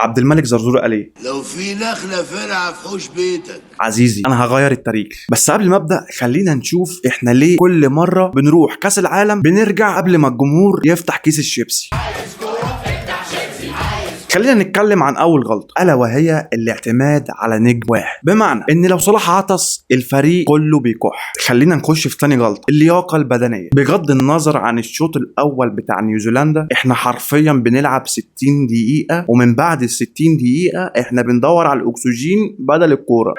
عبد الملك زرزور قال ايه؟ لو في نخلة فرعة في حوش بيتك. عزيزي انا هغير التاريخ، بس قبل ما ابدا خلينا نشوف احنا ليه كل مره بنروح كاس العالم بنرجع قبل ما الجمهور يفتح كيس الشيبسي. خلينا نتكلم عن اول غلطه، الا وهي الاعتماد على نجم واحد، بمعنى ان لو صلاح عطس الفريق كله بيكح. خلينا نخش في تاني غلطه، اللياقه البدنيه. بغض النظر عن الشوط الاول بتاع نيوزيلندا، احنا حرفيا بنلعب 60 دقيقه، ومن بعد ال 60 دقيقه احنا بندور على الاكسجين بدل الكوره.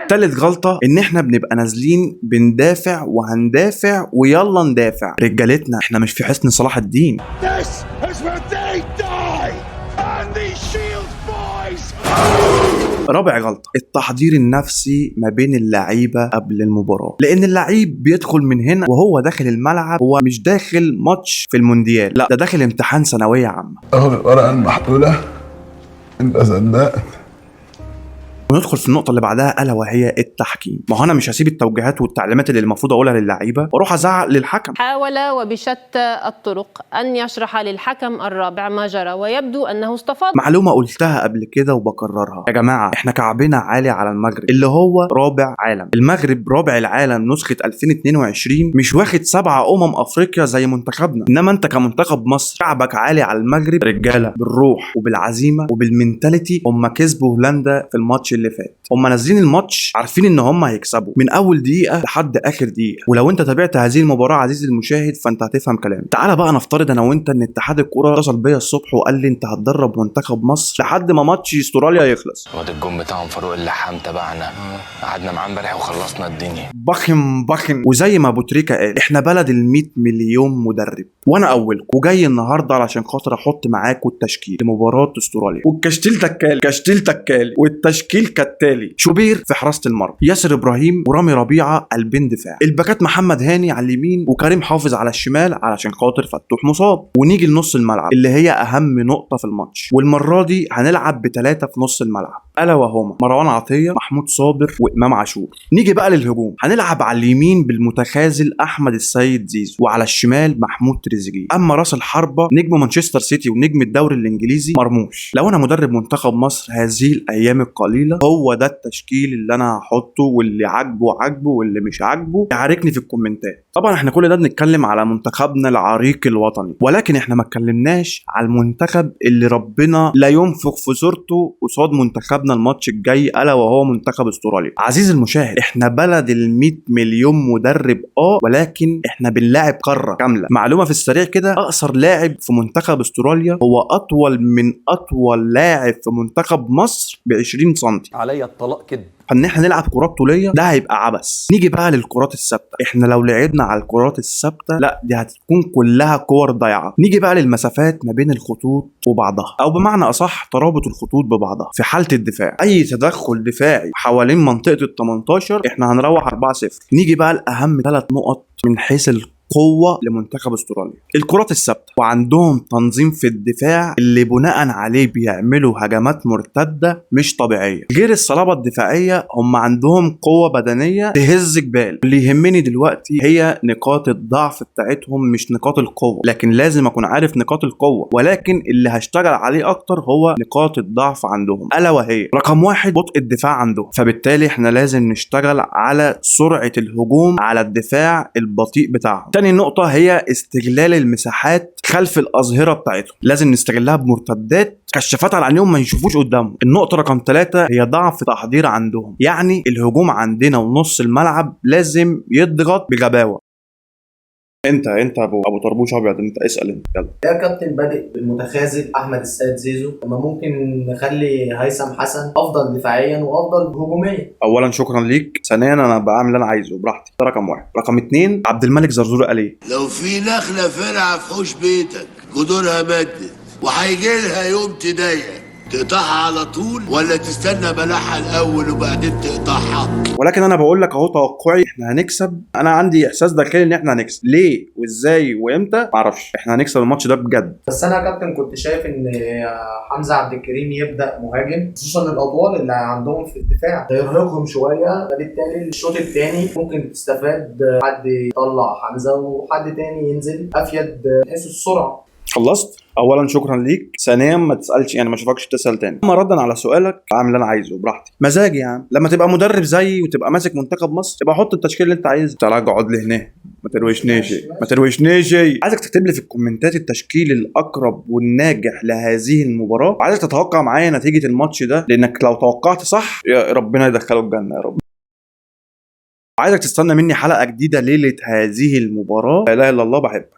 تالت غلطة ان احنا بنبقى نازلين بندافع وهندافع ويلا ندافع. رجالتنا احنا مش في حصن صلاح الدين. رابع غلطة، التحضير النفسي ما بين اللعيبة قبل المباراة، لأن اللعيب بيدخل من هنا وهو داخل الملعب هو مش داخل ماتش في المونديال، لا ده داخل امتحان ثانوية عامة. اخد الورقة المحلولة انت صدقت. وندخل في النقطة اللي بعدها، ألا وهي التحكيم. ما هو أنا مش هسيب التوجيهات والتعليمات اللي المفروض أقولها للعيبة وأروح أزعق للحكم. حاول وبشتى الطرق أن يشرح للحكم الرابع ما جرى، ويبدو أنه استفاض. معلومة قلتها قبل كده وبكررها يا جماعة، إحنا كعبنا عالي على المغرب اللي هو رابع عالم. المغرب رابع العالم نسخة 2022، مش واخد 7 أفريقيا زي منتخبنا. إنما أنت كمنتخب مصر كعبك عالي على المغرب. رجالة بالروح وبالعزيمة وبالمنتاليتي هم كسبوا هولندا في الماتش اللي فات. هم نازلين الماتش عارفين ان هم هيكسبوا من اول دقيقه لحد اخر دقيقه، ولو انت تابعت هذه المباراه عزيزي المشاهد فانت هتفهم كلامي. تعال بقى نفترض انا وانت ان اتحاد الكوره اتصل بيا الصبح وقال لي انت هتدرب منتخب مصر لحد ما ماتش استراليا يخلص. واد الجون بتاعهم فاروق اللحام تبعنا، قعدنا معاه امبارح وخلصنا الدنيا. بخم وزي ما ابو تريكه قال احنا بلد ال100 مليون مدرب، وانا اولكم وجاي النهارده علشان خاطر احط معاكم التشكيل لمباراه استراليا. والكشتيل تكالي والتشكيل كالتالي: شوبير في حراسه المرمى، ياسر ابراهيم ورامي ربيعه قلبين دفاع، الباكات محمد هاني على اليمين وكريم حافظ على الشمال علشان خاطر فتوح مصاب. ونيجي لنص الملعب اللي هي اهم نقطه في الماتش، والمره دي هنلعب ب3 في نص الملعب، الا وهما مروان عطيه، محمود صابر، وامام عاشور. نيجي بقى للهجوم، هنلعب على اليمين بالمتخاذل احمد السيد زيزو، وعلى الشمال محمود تريزيجيه. اما راس الحربه نجم مانشستر سيتي ونجم الدوري الانجليزي مرموش. لو انا مدرب منتخب مصر هذه الايام القليله هو ده التشكيل اللي انا هحطه، واللي عاجبه واللي مش عاجبه يعاركني في الكومنتات. طبعا احنا كل ده بنتكلم على منتخبنا العريق الوطني، ولكن احنا ما اتكلمناش على المنتخب اللي ربنا لا ينفخ في صورته قصاد منتخبنا الماتش الجاي، الا وهو منتخب استراليا. عزيزي المشاهد احنا بلد ال100 مليون مدرب ولكن احنا بنلاعب قاره كامله. معلومه في السريع كده، اقصر لاعب في منتخب استراليا هو اطول من اطول لاعب في منتخب مصر ب20 سم. عليا الطلاق كده. فان احنا نلعب كرات طوليه ده هيبقى عبث. نيجي بقى للكرات الثابته، احنا لو لعبنا على الكرات الثابته لا دي هتكون كلها كور ضايعه. نيجي بقى للمسافات ما بين الخطوط وبعضها، او بمعنى اصح ترابط الخطوط ببعضها. في حاله الدفاع اي تدخل دفاعي حوالين منطقه ال18 احنا هنروح 4-0. نيجي بقى لاهم 3 نقط من حيث قوة لمنتخب استراليا: الكرات الثابتة، وعندهم تنظيم في الدفاع اللي بناء عليه بيعملوا هجمات مرتدة مش طبيعية. غير الصلابة الدفاعية هم عندهم قوة بدنية تهز جبال. اللي يهمني دلوقتي هي نقاط الضعف بتاعتهم مش نقاط القوة، لكن لازم اكون عارف نقاط القوة، ولكن اللي هشتغل عليه اكتر هو نقاط الضعف عندهم، الا وهي رقم 1 بطء الدفاع عندهم. فبالتالي احنا لازم نشتغل على سرعة الهجوم على الدفاع البطيء بتاعهم. تاني نقطة هي استغلال المساحات خلف الأظهرة بتاعتهم، لازم نستغلها بمرتدات كشافات على عينيهم ما يشوفوش قدامهم. النقطة رقم 3 هي ضعف تحضير عندهم، يعني الهجوم عندنا ونص الملعب لازم يضغط بغباوة. انت ابو طربوش ابيض، انت اسال انت يلا. يا كابتن بادئ بالمتخاذل احمد السيد زيزو، لما ممكن نخلي هيثم حسن افضل دفاعيا وافضل هجوميا؟ اولا شكرا ليك، ثانيا انا بعمل اللي انا عايزه براحتي، ده رقم 1. رقم 2 عبد الملك زرزور قال ايه؟ لو في نخلة فرعة في حوش بيتك جذورها مدت وهيجي لها يوم تضايقك، تقطعها على طول ولا تستنى بلعها الاول وبعدين تقطعها؟ ولكن انا بقول لك اهو توقعي احنا هنكسب. انا عندي احساس داخلي ان احنا هنكسب. ليه وازاي وامتى معرفش، احنا هنكسب الماتش ده بجد. بس انا يا كابتن كنت شايف ان حمزه عبد الكريم يبدا مهاجم، خصوصا الاطوال اللي عندهم في الدفاع يرهقهم شويه، فبالتالي الشوط الثاني ممكن تستفاد حد يطلع حمزه وحد تاني ينزل افيد من حيث السرعه. خلصت؟ اولا شكرا ليك، ثانيا ما تسالش يعني ما اشوفكش تسال تاني. اما ردا على سؤالك اعمل اللي انا عايزه براحتي مزاجي. يعني لما تبقى مدرب زيي وتبقى ماسك منتخب مصر يبقى حط التشكيل اللي انت عايزه. تعالى اقعد لي هنا ما تروشنيش ما تروشنيش. عايزك تكتب لي في الكومنتات التشكيل الاقرب والناجح لهذه المباراه، وعايزك تتوقع معايا نتيجه الماتش ده، لانك لو توقعت صح يا ربنا يدخله الجنه يا رب. عايزك تستنى مني حلقه جديده ليله هذه المباراه. لا اله الا الله، بحبك.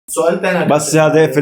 سؤال تاني بس يا ضيف